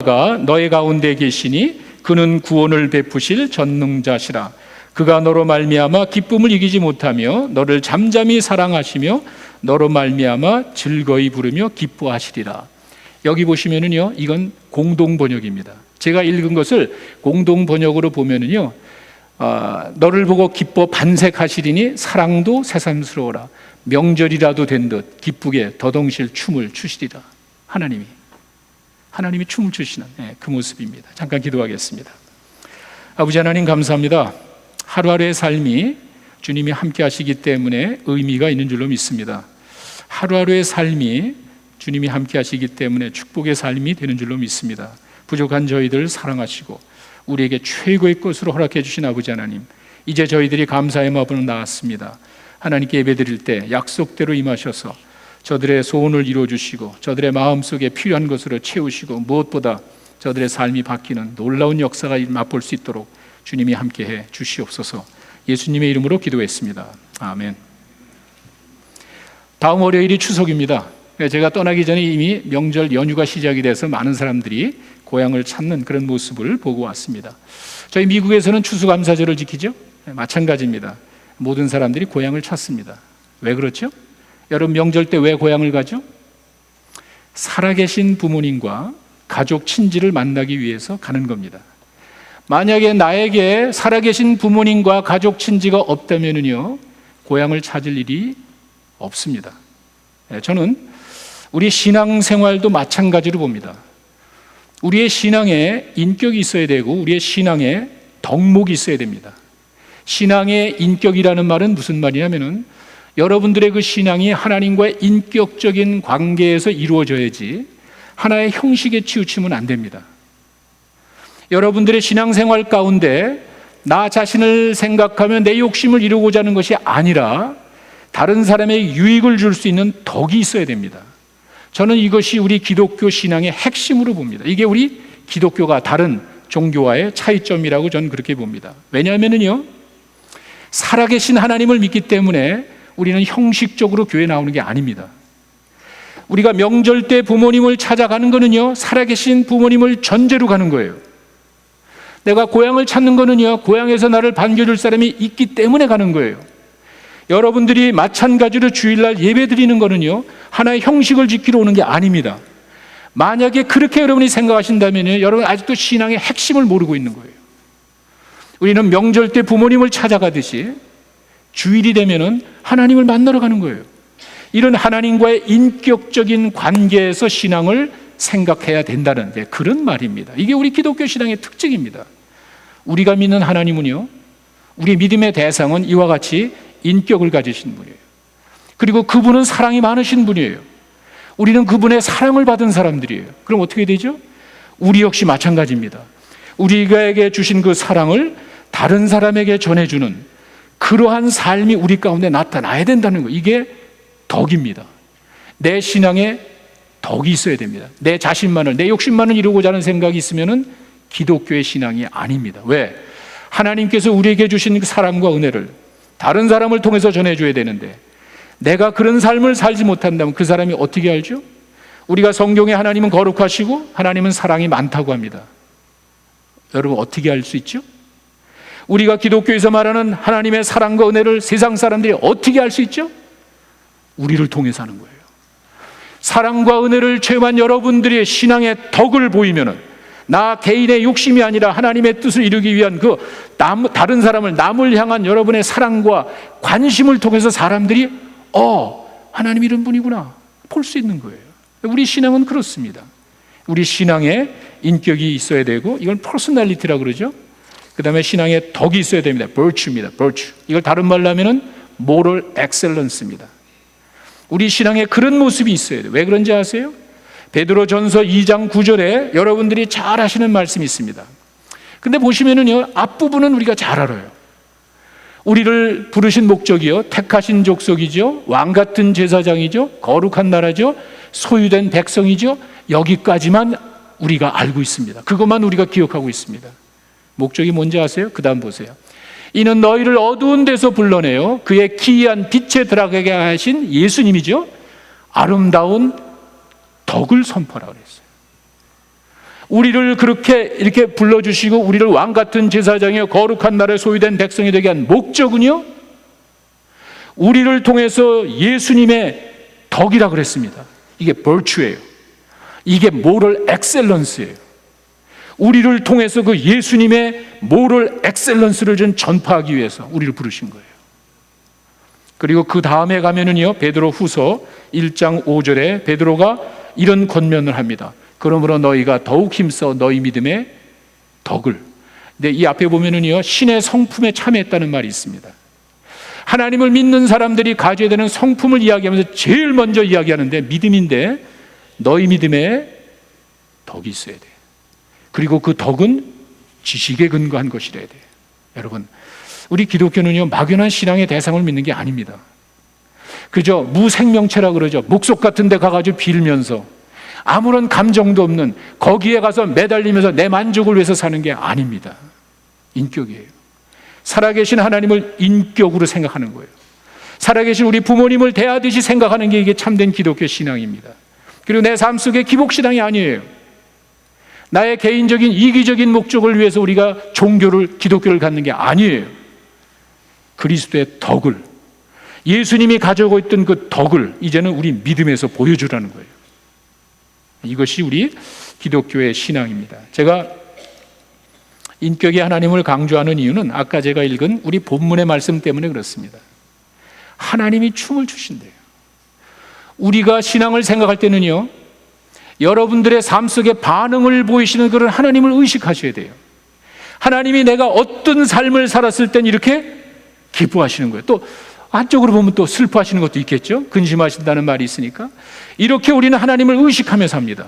가 너의 가운데 계시니 그는 구원을 베푸실 전능자시라. 그가 너로 말미암아 기쁨을 이기지 못하며 너를 잠잠히 사랑하시며 너로 말미암아 즐거이 부르며 기뻐하시리라. 여기 보시면은요, 이건 공동 번역입니다. 제가 읽은 것을 공동 번역으로 보면은요, 너를 보고 기뻐 반색하시리니 사랑도 새삼스러워라. 명절이라도 된 듯 기쁘게 더덩실 춤을 추시리라. 하나님이 춤을 추시는 그 모습입니다. 잠깐 기도하겠습니다. 아버지 하나님, 감사합니다. 하루하루의 삶이 주님이 함께 하시기 때문에 의미가 있는 줄로 믿습니다. 하루하루의 삶이 주님이 함께 하시기 때문에 축복의 삶이 되는 줄로 믿습니다. 부족한 저희들 사랑하시고 우리에게 최고의 것으로 허락해 주신 아버지 하나님, 이제 저희들이 감사의 마음으로 나왔습니다. 하나님께 예배드릴 때 약속대로 임하셔서 저들의 소원을 이루어주시고 저들의 마음속에 필요한 것으로 채우시고 무엇보다 저들의 삶이 바뀌는 놀라운 역사가 맛볼 수 있도록 주님이 함께해 주시옵소서. 예수님의 이름으로 기도했습니다. 아멘. 다음 월요일이 추석입니다. 제가 떠나기 전에 이미 명절 연휴가 시작이 돼서 많은 사람들이 고향을 찾는 그런 모습을 보고 왔습니다. 저희 미국에서는 추수감사절을 지키죠? 마찬가지입니다. 모든 사람들이 고향을 찾습니다. 왜 그렇죠? 여러분, 명절 때 왜 고향을 가죠? 살아계신 부모님과 가족 친지를 만나기 위해서 가는 겁니다. 만약에 나에게 살아계신 부모님과 가족 친지가 없다면요, 고향을 찾을 일이 없습니다. 저는 우리 신앙생활도 마찬가지로 봅니다. 우리의 신앙에 인격이 있어야 되고 우리의 신앙에 덕목이 있어야 됩니다. 신앙의 인격이라는 말은 무슨 말이냐면은 여러분들의 그 신앙이 하나님과의 인격적인 관계에서 이루어져야지 하나의 형식에 치우치면 안 됩니다. 여러분들의 신앙생활 가운데 나 자신을 생각하며 내 욕심을 이루고자 하는 것이 아니라 다른 사람에게 유익을 줄 수 있는 덕이 있어야 됩니다. 저는 이것이 우리 기독교 신앙의 핵심으로 봅니다. 이게 우리 기독교가 다른 종교와의 차이점이라고 저는 그렇게 봅니다. 왜냐하면요, 살아계신 하나님을 믿기 때문에 우리는 형식적으로 교회 나오는 게 아닙니다. 우리가 명절 때 부모님을 찾아가는 거는요, 살아계신 부모님을 전제로 가는 거예요. 내가 고향을 찾는 거는요, 고향에서 나를 반겨줄 사람이 있기 때문에 가는 거예요. 여러분들이 마찬가지로 주일날 예배 드리는 거는요, 하나의 형식을 지키러 오는 게 아닙니다. 만약에 그렇게 여러분이 생각하신다면요, 여러분 아직도 신앙의 핵심을 모르고 있는 거예요. 우리는 명절 때 부모님을 찾아가듯이 주일이 되면은 하나님을 만나러 가는 거예요. 이런 하나님과의 인격적인 관계에서 신앙을 생각해야 된다는 그런 말입니다. 이게 우리 기독교 신앙의 특징입니다. 우리가 믿는 하나님은요, 우리 믿음의 대상은 이와 같이 인격을 가지신 분이에요. 그리고 그분은 사랑이 많으신 분이에요. 우리는 그분의 사랑을 받은 사람들이에요. 그럼 어떻게 되죠? 우리 역시 마찬가지입니다. 우리에게 주신 그 사랑을 다른 사람에게 전해주는 그러한 삶이 우리 가운데 나타나야 된다는 거예요. 이게 덕입니다. 내 신앙에 덕이 있어야 됩니다. 내 자신만을, 내 욕심만을 이루고자 하는 생각이 있으면은 기독교의 신앙이 아닙니다. 왜? 하나님께서 우리에게 주신 그 사랑과 은혜를 다른 사람을 통해서 전해줘야 되는데 내가 그런 삶을 살지 못한다면 그 사람이 어떻게 알죠? 우리가 성경에 하나님은 거룩하시고 하나님은 사랑이 많다고 합니다. 여러분 어떻게 알 수 있죠? 우리가 기독교에서 말하는 하나님의 사랑과 은혜를 세상 사람들이 어떻게 알 수 있죠? 우리를 통해서 하는 거예요. 사랑과 은혜를 체험한 여러분들의 신앙의 덕을 보이면은 나 개인의 욕심이 아니라 하나님의 뜻을 이루기 위한 다른 사람을, 남을 향한 여러분의 사랑과 관심을 통해서 사람들이 하나님 이런 분이구나 볼 수 있는 거예요. 우리 신앙은 그렇습니다. 우리 신앙에 인격이 있어야 되고 이건 퍼스널리티라고 그러죠. 그 다음에 신앙에 덕이 있어야 됩니다. virtue입니다. virtue. 이걸 다른 말로 하면은 moral excellence입니다. 우리 신앙에 그런 모습이 있어야 돼요. 왜 그런지 아세요? 베드로전서 2장 9절에 여러분들이 잘 아시는 말씀이 있습니다. 근데 보시면은요, 앞부분은 우리가 잘 알아요. 우리를 부르신 목적이요, 택하신 족속이죠, 왕 같은 제사장이죠, 거룩한 나라죠, 소유된 백성이죠. 여기까지만 우리가 알고 있습니다. 그것만 우리가 기억하고 있습니다. 목적이 뭔지 아세요? 그 다음 보세요. 이는 너희를 어두운 데서 불러내어 그의 기이한 빛에 들어가게 하신 예수님이죠. 아름다운 덕을 선포하라고 그랬어요. 우리를 그렇게 이렇게 불러주시고 우리를 왕같은 제사장이요 거룩한 나라에 소유된 백성이 되게 한 목적은요, 우리를 통해서 예수님의 덕이라 그랬습니다. 이게 virtue예요. 이게 moral excellence예요. 우리를 통해서 그 예수님의 moral excellence를 좀 전파하기 위해서 우리를 부르신 거예요. 그리고 그 다음에 가면은요, 베드로 후서 1장 5절에 베드로가 이런 권면을 합니다. 그러므로 너희가 더욱 힘써 너희 믿음의 덕을. 근데 이 앞에 보면은요, 신의 성품에 참여했다는 말이 있습니다. 하나님을 믿는 사람들이 가져야 되는 성품을 이야기하면서 제일 먼저 이야기하는데 믿음인데, 너희 믿음에 덕이 있어야 돼. 그리고 그 덕은 지식에 근거한 것이래야 돼. 여러분, 우리 기독교는요, 막연한 신앙의 대상을 믿는 게 아닙니다. 그저 무생명체라 그러죠. 목석 같은 데 가가지고 빌면서 아무런 감정도 없는, 거기에 가서 매달리면서 내 만족을 위해서 사는 게 아닙니다. 인격이에요. 살아계신 하나님을 인격으로 생각하는 거예요. 살아계신 우리 부모님을 대하듯이 생각하는 게 이게 참된 기독교 신앙입니다. 그리고 내 삶 속에 기복신앙이 아니에요. 나의 개인적인 이기적인 목적을 위해서 우리가 종교를, 기독교를 갖는 게 아니에요. 그리스도의 덕을, 예수님이 가지고 있던 그 덕을 이제는 우리 믿음에서 보여주라는 거예요. 이것이 우리 기독교의 신앙입니다. 제가 인격의 하나님을 강조하는 이유는 아까 제가 읽은 우리 본문의 말씀 때문에 그렇습니다. 하나님이 춤을 추신대요. 우리가 신앙을 생각할 때는요, 여러분들의 삶 속에 반응을 보이시는 그런 하나님을 의식하셔야 돼요. 하나님이 내가 어떤 삶을 살았을 땐 이렇게 기뻐하시는 거예요. 또 한쪽으로 보면 또 슬퍼하시는 것도 있겠죠. 근심하신다는 말이 있으니까. 이렇게 우리는 하나님을 의식하며 삽니다.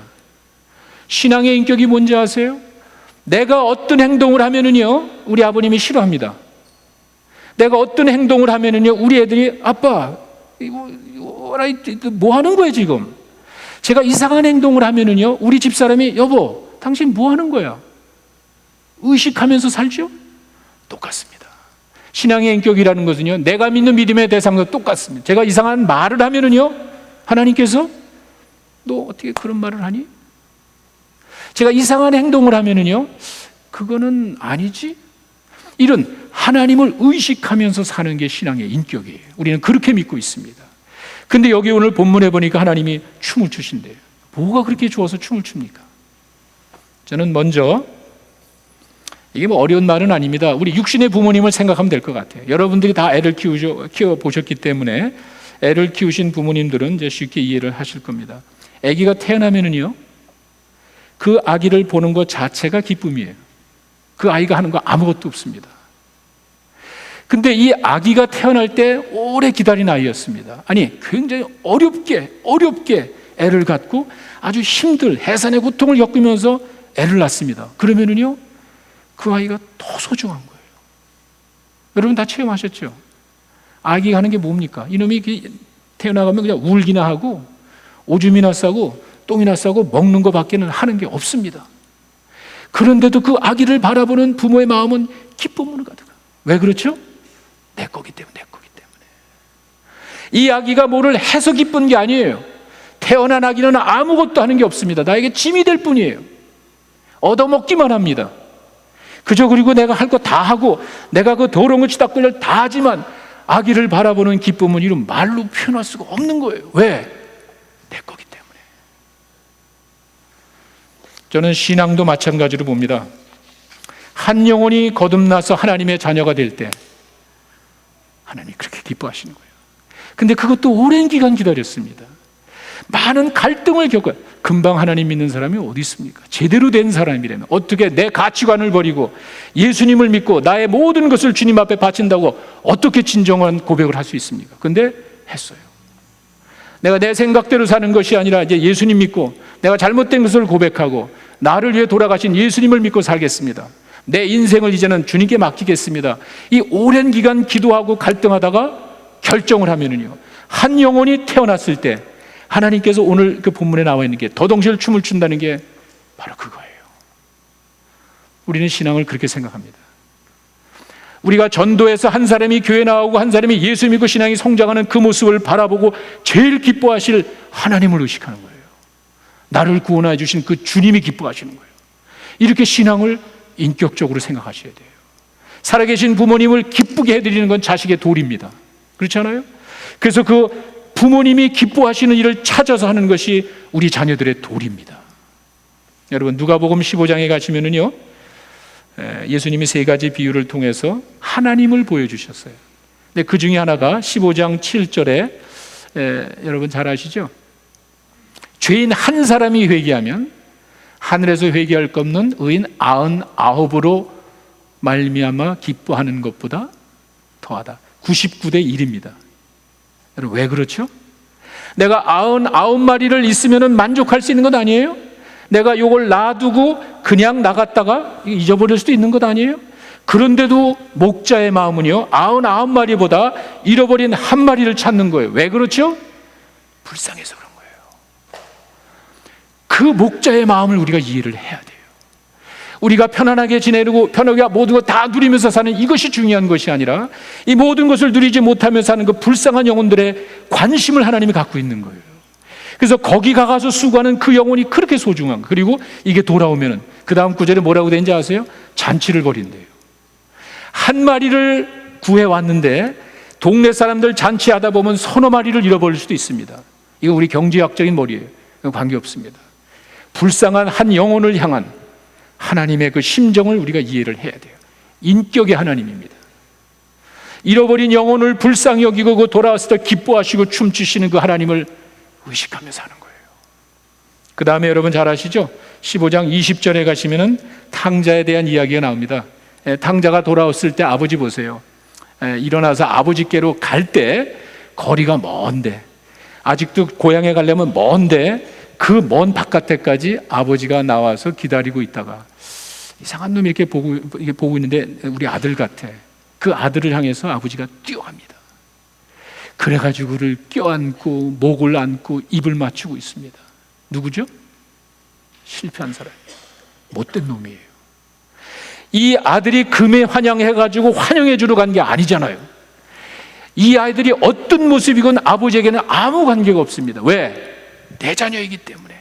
신앙의 인격이 뭔지 아세요? 내가 어떤 행동을 하면은요, 우리 아버님이 싫어합니다. 내가 어떤 행동을 하면은요, 우리 애들이 아빠 이거 뭐 하는 거야 지금? 제가 이상한 행동을 하면은요, 우리 집사람이 여보 당신 뭐 하는 거야? 의식하면서 살죠? 똑같습니다. 신앙의 인격이라는 것은요, 내가 믿는 믿음의 대상과 똑같습니다. 제가 이상한 말을 하면은요, 하나님께서 너 어떻게 그런 말을 하니? 제가 이상한 행동을 하면은요, 그거는 아니지? 이런 하나님을 의식하면서 사는 게 신앙의 인격이에요. 우리는 그렇게 믿고 있습니다. 근데 여기 오늘 본문에 보니까 하나님이 춤을 추신대요. 뭐가 그렇게 좋아서 춤을 춥니까? 저는 먼저, 이게 뭐 어려운 말은 아닙니다. 우리 육신의 부모님을 생각하면 될 것 같아요. 여러분들이 다 애를 키워보셨기 때문에 애를 키우신 부모님들은 이제 쉽게 이해를 하실 겁니다. 아기가 태어나면은요, 그 아기를 보는 것 자체가 기쁨이에요. 그 아이가 하는 거 아무것도 없습니다. 근데 이 아기가 태어날 때 오래 기다린 아이였습니다. 아니, 굉장히 어렵게 애를 갖고 아주 힘들, 해산의 고통을 겪으면서 애를 낳습니다. 그러면은요, 그 아이가 더 소중한 거예요. 여러분 다 체험하셨죠? 아기가 하는 게 뭡니까? 이놈이 태어나가면 그냥 울기나 하고 오줌이나 싸고 똥이나 싸고 먹는 것밖에는 하는 게 없습니다. 그런데도 그 아기를 바라보는 부모의 마음은 기쁨으로 가득해요. 왜 그렇죠? 내 거기 때문에. 이 아기가 뭐를 해서 기쁜 게 아니에요. 태어난 아기는 아무것도 하는 게 없습니다. 나에게 짐이 될 뿐이에요. 얻어먹기만 합니다. 그저 그리고 내가 할 거 다 하고 내가 그 더러운 거 치닥거리를 다 하지만 아기를 바라보는 기쁨은 이런 말로 표현할 수가 없는 거예요. 왜? 내 거기 때문에. 저는 신앙도 마찬가지로 봅니다. 한 영혼이 거듭나서 하나님의 자녀가 될 때 하나님이 그렇게 기뻐하시는 거예요. 근데 그것도 오랜 기간 기다렸습니다. 많은 갈등을 겪어요. 금방 하나님 믿는 사람이 어디 있습니까? 제대로 된 사람이라면 어떻게 내 가치관을 버리고 예수님을 믿고 나의 모든 것을 주님 앞에 바친다고 어떻게 진정한 고백을 할 수 있습니까? 근데 했어요. 내가 내 생각대로 사는 것이 아니라 이제 예수님 믿고 내가 잘못된 것을 고백하고 나를 위해 돌아가신 예수님을 믿고 살겠습니다. 내 인생을 이제는 주님께 맡기겠습니다. 이 오랜 기간 기도하고 갈등하다가 결정을 하면은요, 한 영혼이 태어났을 때 하나님께서 오늘 그 본문에 나와 있는 게 더덩실 춤을 춘다는 게 바로 그거예요. 우리는 신앙을 그렇게 생각합니다. 우리가 전도해서 한 사람이 교회 나오고 한 사람이 예수 믿고 신앙이 성장하는 그 모습을 바라보고 제일 기뻐하실 하나님을 의식하는 거예요. 나를 구원해 주신 그 주님이 기뻐하시는 거예요. 이렇게 신앙을 인격적으로 생각하셔야 돼요. 살아계신 부모님을 기쁘게 해드리는 건 자식의 도리입니다. 그렇지 않아요? 그래서 그 부모님이 기뻐하시는 일을 찾아서 하는 것이 우리 자녀들의 도리입니다. 여러분, 누가복음 15장에 가시면은요, 예수님이 세 가지 비유를 통해서 하나님을 보여주셨어요. 근데 그 중에 하나가 15장 7절에 여러분 잘 아시죠? 죄인 한 사람이 회개하면 하늘에서 회개할 것 없는 의인 99으로 말미암아 기뻐하는 것보다 더하다. 99대 1입니다. 여러분, 왜 그렇죠? 내가 99마리를 있으면 만족할 수 있는 것 아니에요? 내가 요걸 놔두고 그냥 나갔다가 잊어버릴 수도 있는 것 아니에요? 그런데도 목자의 마음은요, 99마리보다 잃어버린 한 마리를 찾는 거예요. 왜 그렇죠? 불쌍해서 그런 거예요. 그 목자의 마음을 우리가 이해를 해야 돼요. 우리가 편안하게 지내고 편하게 모든 것 다 누리면서 사는 이것이 중요한 것이 아니라 이 모든 것을 누리지 못하며 사는 그 불쌍한 영혼들의 관심을 하나님이 갖고 있는 거예요. 그래서 거기 가서 수고하는 그 영혼이 그렇게 소중한 거예요. 그리고 이게 돌아오면은 그 다음 구절에 뭐라고 되는지 아세요? 잔치를 벌인대요. 한 마리를 구해왔는데 동네 사람들 잔치하다 보면 서너 마리를 잃어버릴 수도 있습니다. 이거 우리 경제학적인 머리예요. 관계없습니다. 불쌍한 한 영혼을 향한 하나님의 그 심정을 우리가 이해를 해야 돼요. 인격의 하나님입니다. 잃어버린 영혼을 불쌍히 여기고 그 돌아왔을 때 기뻐하시고 춤추시는 그 하나님을 의식하면서 하는 거예요. 그 다음에 여러분 잘 아시죠? 15장 20절에 가시면은 탕자에 대한 이야기가 나옵니다. 탕자가 돌아왔을 때 아버지 보세요. 일어나서 아버지께로 갈 때 거리가 먼데, 아직도 고향에 가려면 먼데 그 먼 바깥에까지 아버지가 나와서 기다리고 있다가 이상한 놈이 이렇게 보고 있는데 우리 아들 같아. 그 아들을 향해서 아버지가 뛰어갑니다. 그래가지고 그를 껴안고 목을 안고 입을 맞추고 있습니다. 누구죠? 실패한 사람이에요. 못된 놈이에요. 이 아들이 금에 환영해가지고 환영해 주러 간 게 아니잖아요. 이 아이들이 어떤 모습이건 아버지에게는 아무 관계가 없습니다. 왜? 내 자녀이기 때문에.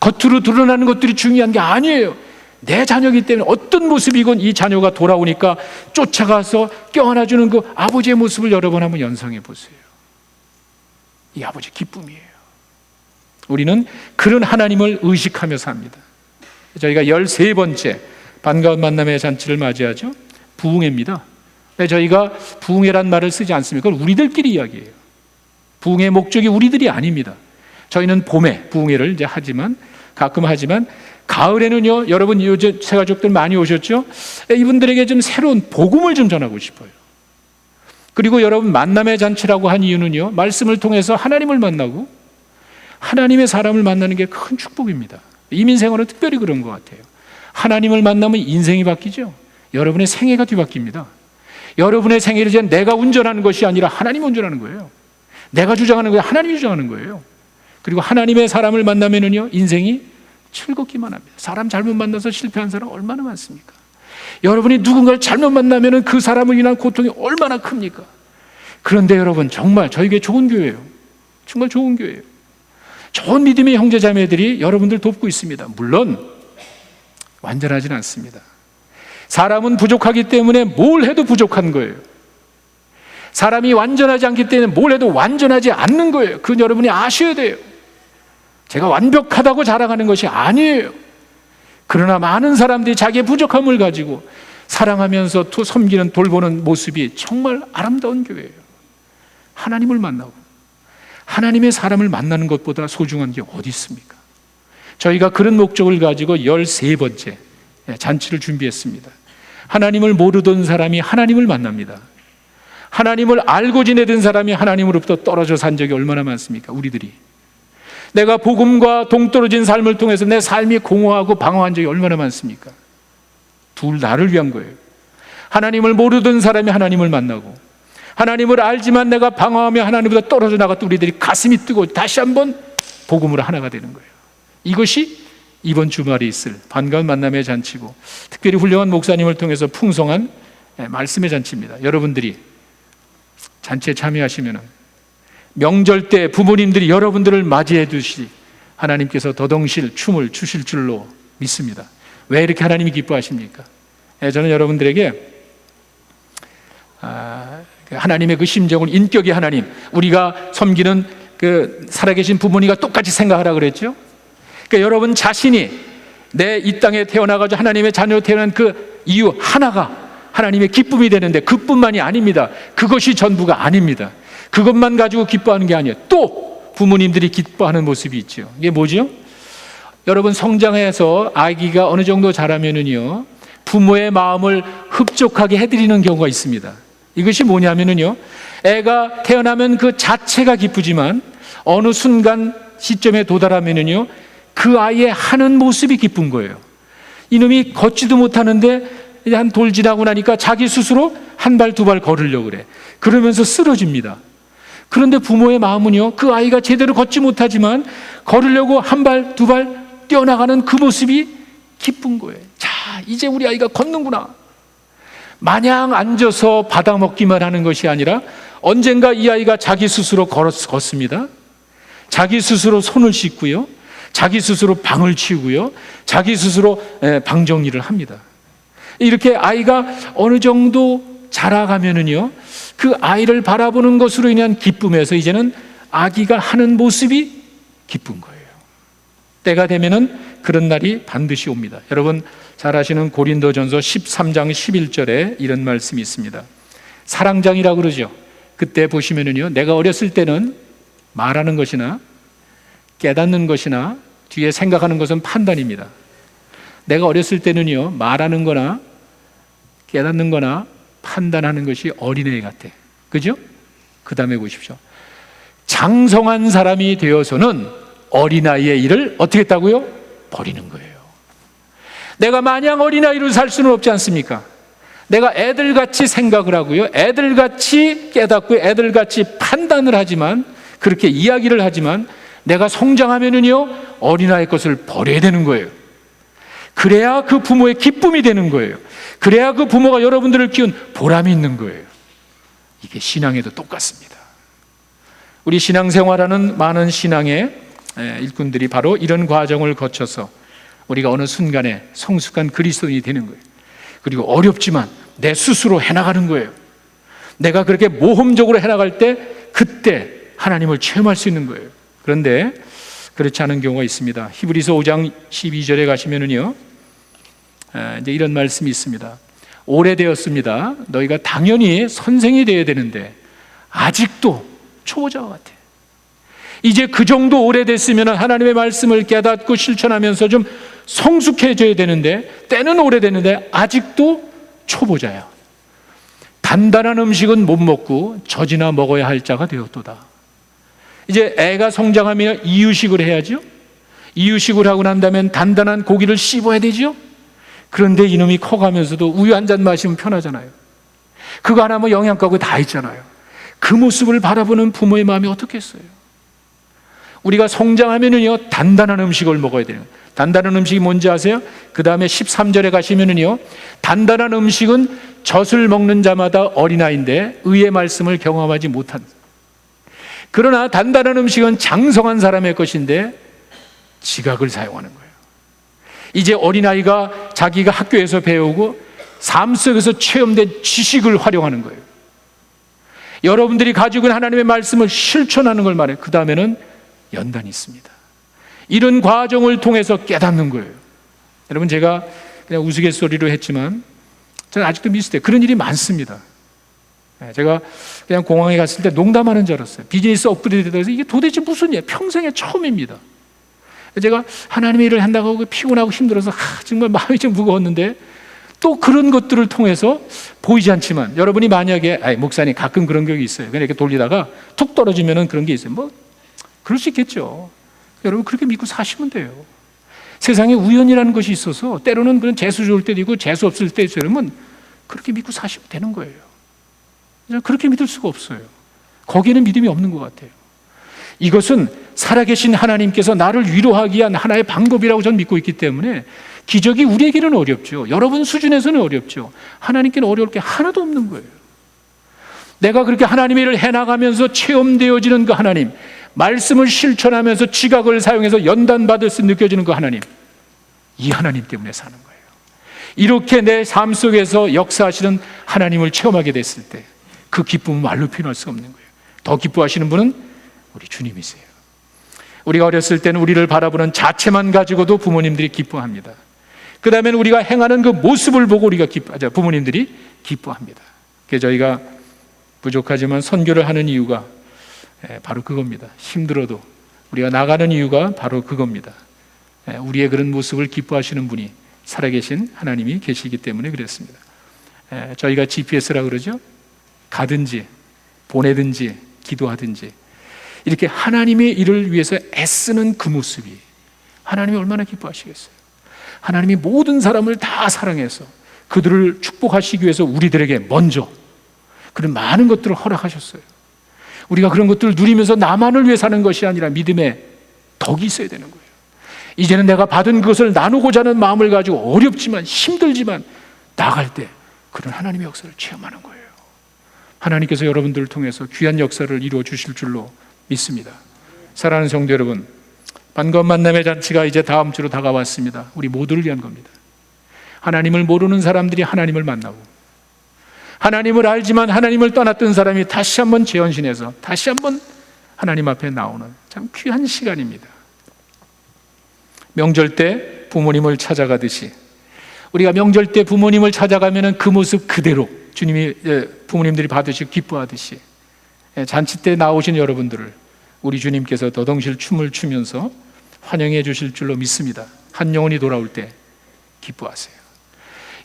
겉으로 드러나는 것들이 중요한 게 아니에요. 내 자녀이기 때문에 어떤 모습이건 이 자녀가 돌아오니까 쫓아가서 껴안아주는 그 아버지의 모습을 여러 번 한번 연상해 보세요. 이 아버지의 기쁨이에요. 우리는 그런 하나님을 의식하며 삽니다. 저희가 13번째 반가운 만남의 잔치를 맞이하죠. 부흥회입니다. 저희가 부흥회란 말을 쓰지 않습니다. 그건 우리들끼리 이야기해요. 부흥의 목적이 우리들이 아닙니다. 저희는 봄에 부흥회를 이제 가끔 하지만 가을에는요, 여러분 요즘 새가족들 많이 오셨죠? 이분들에게 좀 새로운 복음을 좀 전하고 싶어요. 그리고 여러분 만남의 잔치라고 한 이유는요, 말씀을 통해서 하나님을 만나고 하나님의 사람을 만나는 게 큰 축복입니다. 이민생활은 특별히 그런 것 같아요. 하나님을 만나면 인생이 바뀌죠. 여러분의 생애가 뒤바뀝니다. 여러분의 생애를 이제 내가 운전하는 것이 아니라 하나님이 운전하는 거예요. 내가 주장하는 거예요. 하나님이 주장하는 거예요. 그리고 하나님의 사람을 만나면은요, 인생이 즐겁기만 합니다. 사람 잘못 만나서 실패한 사람 얼마나 많습니까? 여러분이 누군가를 잘못 만나면은 그 사람을 인한 고통이 얼마나 큽니까? 그런데 여러분, 정말 저에게 좋은 교회예요. 정말 좋은 교회예요. 좋은 믿음의 형제 자매들이 여러분들 돕고 있습니다. 물론 완전하진 않습니다. 사람은 부족하기 때문에 뭘 해도 부족한 거예요. 사람이 완전하지 않기 때문에 뭘 해도 완전하지 않는 거예요. 그건 여러분이 아셔야 돼요. 제가 완벽하다고 자랑하는 것이 아니에요. 그러나 많은 사람들이 자기의 부족함을 가지고 사랑하면서 섬기는 돌보는 모습이 정말 아름다운 교회예요. 하나님을 만나고 하나님의 사람을 만나는 것보다 소중한 게 어디 있습니까? 저희가 그런 목적을 가지고 13번째 잔치를 준비했습니다. 하나님을 모르던 사람이 하나님을 만납니다. 하나님을 알고 지내던 사람이 하나님으로부터 떨어져 산 적이 얼마나 많습니까? 우리들이. 내가 복음과 동떨어진 삶을 통해서 내 삶이 공허하고 방황한 적이 얼마나 많습니까? 둘 나를 위한 거예요. 하나님을 모르던 사람이 하나님을 만나고, 하나님을 알지만 내가 방황하며 하나님보다 떨어져 나갔던 우리들이 가슴이 뜨고 다시 한번 복음으로 하나가 되는 거예요. 이것이 이번 주말에 있을 반가운 만남의 잔치고, 특별히 훌륭한 목사님을 통해서 풍성한 말씀의 잔치입니다. 여러분들이 잔치에 참여하시면 명절 때 부모님들이 여러분들을 맞이해 주시 하나님께서 더덩실 춤을 추실 줄로 믿습니다. 왜 이렇게 하나님이 기뻐하십니까? 저는 여러분들에게 하나님의 그 심정을, 인격의 하나님, 우리가 섬기는 그 살아계신 부모님과 똑같이 생각하라 그랬죠. 그러니까 여러분 자신이 내 이 땅에 태어나가지고 하나님의 자녀로 태어난 그 이유 하나가 하나님의 기쁨이 되는데, 그뿐만이 아닙니다. 그것이 전부가 아닙니다. 그것만 가지고 기뻐하는 게 아니에요. 또 부모님들이 기뻐하는 모습이 있죠. 이게 뭐죠? 여러분 성장해서 아기가 어느 정도 자라면은요, 부모의 마음을 흡족하게 해드리는 경우가 있습니다. 이것이 뭐냐면은요, 애가 태어나면 그 자체가 기쁘지만 어느 순간 시점에 도달하면은요, 그 아이의 하는 모습이 기쁜 거예요. 이놈이 걷지도 못하는데 이제 한 돌 지나고 나니까 자기 스스로 한 발 두 발 걸으려고 그래. 그러면서 쓰러집니다. 그런데 부모의 마음은요, 그 아이가 제대로 걷지 못하지만 걸으려고 한 발 두 발 뛰어나가는 그 모습이 기쁜 거예요. 자, 이제 우리 아이가 걷는구나. 마냥 앉아서 받아먹기만 하는 것이 아니라 언젠가 이 아이가 자기 스스로 걷습니다. 자기 스스로 손을 씻고요, 자기 스스로 방을 치우고요, 자기 스스로 방 정리를 합니다. 이렇게 아이가 어느 정도 자라가면은요, 그 아이를 바라보는 것으로 인한 기쁨에서 이제는 아기가 하는 모습이 기쁜 거예요. 때가 되면은 그런 날이 반드시 옵니다. 여러분 잘 아시는 고린도전서 13장 11절에 이런 말씀이 있습니다. 사랑장이라고 그러죠. 그때 보시면은요, 내가 어렸을 때는 말하는 것이나 깨닫는 것이나 뒤에 생각하는 것은 판단입니다. 내가 어렸을 때는요, 말하는 거나 깨닫는 거나 판단하는 것이 어린애 같아. 그죠? 그 다음에 보십시오. 장성한 사람이 되어서는 어린아이의 일을 어떻게 했다고요? 버리는 거예요. 내가 마냥 어린아이로 살 수는 없지 않습니까? 내가 애들같이 생각을 하고요, 애들같이 깨닫고 애들같이 판단을 하지만, 그렇게 이야기를 하지만 내가 성장하면은요, 어린아이 것을 버려야 되는 거예요. 그래야 그 부모의 기쁨이 되는 거예요. 그래야 그 부모가 여러분들을 키운 보람이 있는 거예요. 이게 신앙에도 똑같습니다. 우리 신앙생활하는 많은 신앙의 일꾼들이 바로 이런 과정을 거쳐서 우리가 어느 순간에 성숙한 그리스도인이 되는 거예요. 그리고 어렵지만 내 스스로 해나가는 거예요. 내가 그렇게 모험적으로 해나갈 때 그때 하나님을 체험할 수 있는 거예요. 그런데 그렇지 않은 경우가 있습니다. 히브리서 5장 12절에 가시면은요, 이제 이런 말씀이 있습니다. 오래되었습니다. 너희가 당연히 선생이 되어야 되는데 아직도 초보자와 같아. 이제 그 정도 오래됐으면 하나님의 말씀을 깨닫고 실천하면서 좀 성숙해져야 되는데, 때는 오래됐는데 아직도 초보자야. 단단한 음식은 못 먹고 젖이나 먹어야 할 자가 되었도다. 이제 애가 성장하면 이유식을 해야죠. 이유식을 하고 난 다음엔 단단한 고기를 씹어야 되죠. 그런데 이놈이 커가면서도 우유 한 잔 마시면 편하잖아요. 그거 하나 뭐 영양가고 다 있잖아요. 그 모습을 바라보는 부모의 마음이 어떻겠어요? 우리가 성장하면은요, 단단한 음식을 먹어야 돼요. 단단한 음식이 뭔지 아세요? 그 다음에 13절에 가시면은요, 단단한 음식은 젖을 먹는 자마다 어린아이인데 의의 말씀을 경험하지 못한. 그러나 단단한 음식은 장성한 사람의 것인데 지각을 사용하는 거예요. 이제 어린아이가 자기가 학교에서 배우고 삶 속에서 체험된 지식을 활용하는 거예요. 여러분들이 가지고 있는 하나님의 말씀을 실천하는 걸 말해요. 그 다음에는 연단이 있습니다. 이런 과정을 통해서 깨닫는 거예요. 여러분, 제가 그냥 우스갯소리로 했지만 저는 아직도 미스터해요. 그런 일이 많습니다. 제가 그냥 공항에 갔을 때 농담하는 줄 알았어요. 비즈니스 업그레이드에 해서 이게 도대체 무슨 일이야? 평생의 처음입니다. 제가 하나님의 일을 한다고 피곤하고 힘들어서 정말 마음이 좀 무거웠는데, 또 그런 것들을 통해서 보이지 않지만, 여러분이 만약에 목사님 가끔 그런 경우가 있어요. 그냥 이렇게 돌리다가 툭 떨어지면 그런 게 있어요. 뭐 그럴 수 있겠죠. 여러분 그렇게 믿고 사시면 돼요. 세상에 우연이라는 것이 있어서 때로는 그런 재수 좋을 때도 있고 재수 없을 때도 있어요. 여러분 그렇게 믿고 사시면 되는 거예요. 그렇게 믿을 수가 없어요. 거기에는 믿음이 없는 것 같아요. 이것은 살아계신 하나님께서 나를 위로하기 위한 하나의 방법이라고 저는 믿고 있기 때문에 기적이 우리에게는 어렵죠. 여러분 수준에서는 어렵죠. 하나님께는 어려울 게 하나도 없는 거예요. 내가 그렇게 하나님의 일을 해나가면서 체험되어지는 그 하나님, 말씀을 실천하면서 지각을 사용해서 연단받을 수 느껴지는 그 하나님, 이 하나님 때문에 사는 거예요. 이렇게 내 삶 속에서 역사하시는 하나님을 체험하게 됐을 때 그 기쁨은 말로 표현할 수가 없는 거예요. 더 기뻐하시는 분은 우리 주님이세요. 우리가 어렸을 때는 우리를 바라보는 자체만 가지고도 부모님들이 기뻐합니다. 그 다음에는 우리가 행하는 그 모습을 보고 우리가 부모님들이 기뻐합니다. 그래서 저희가 부족하지만 선교를 하는 이유가 바로 그겁니다. 힘들어도 우리가 나가는 이유가 바로 그겁니다. 우리의 그런 모습을 기뻐하시는 분이 살아계신 하나님이 계시기 때문에 그랬습니다. 저희가 GPS라 그러죠. 가든지 보내든지 기도하든지 이렇게 하나님의 일을 위해서 애쓰는 그 모습이 하나님이 얼마나 기뻐하시겠어요. 하나님이 모든 사람을 다 사랑해서 그들을 축복하시기 위해서 우리들에게 먼저 그런 많은 것들을 허락하셨어요. 우리가 그런 것들을 누리면서 나만을 위해 사는 것이 아니라 믿음의 덕이 있어야 되는 거예요. 이제는 내가 받은 그것을 나누고자 하는 마음을 가지고 어렵지만 힘들지만 나갈 때 그런 하나님의 역사를 체험하는 거예요. 하나님께서 여러분들을 통해서 귀한 역사를 이루어 주실 줄로 믿습니다. 사랑하는 성도 여러분, 반가운 만남의 잔치가 이제 다음 주로 다가왔습니다. 우리 모두를 위한 겁니다. 하나님을 모르는 사람들이 하나님을 만나고 하나님을 알지만 하나님을 떠났던 사람이 다시 한번 재현신해서 다시 한번 하나님 앞에 나오는 참 귀한 시간입니다. 명절 때 부모님을 찾아가듯이 우리가 명절 때 부모님을 찾아가면 그 모습 그대로 부모님들이 받으시고 기뻐하듯이 잔치 때 나오신 여러분들을 우리 주님께서 더덩실 춤을 추면서 환영해 주실 줄로 믿습니다. 한 영혼이 돌아올 때 기뻐하세요.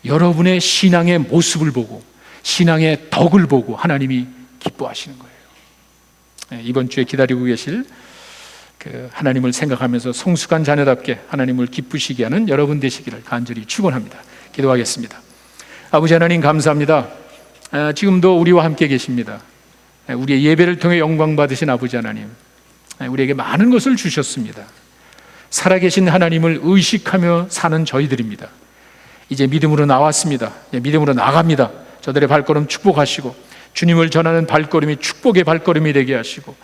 여러분의 신앙의 모습을 보고 신앙의 덕을 보고 하나님이 기뻐하시는 거예요. 이번 주에 기다리고 계실 하나님을 생각하면서 성숙한 자녀답게 하나님을 기쁘시게 하는 여러분 되시기를 간절히 축원합니다. 기도하겠습니다. 아버지 하나님 감사합니다. 지금도 우리와 함께 계십니다. 우리의 예배를 통해 영광 받으신 아버지 하나님, 우리에게 많은 것을 주셨습니다. 살아계신 하나님을 의식하며 사는 저희들입니다. 이제 믿음으로 나왔습니다. 믿음으로 나갑니다. 저들의 발걸음 축복하시고 주님을 전하는 발걸음이 축복의 발걸음이 되게 하시고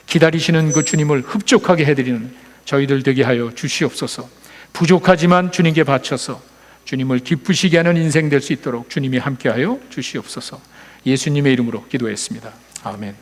기다리시는 그 주님을 흡족하게 해드리는 저희들 되게 하여 주시옵소서. 부족하지만 주님께 바쳐서 주님을 기쁘시게 하는 인생 될 수 있도록 주님이 함께하여 주시옵소서. 예수님의 이름으로 기도했습니다. 아멘.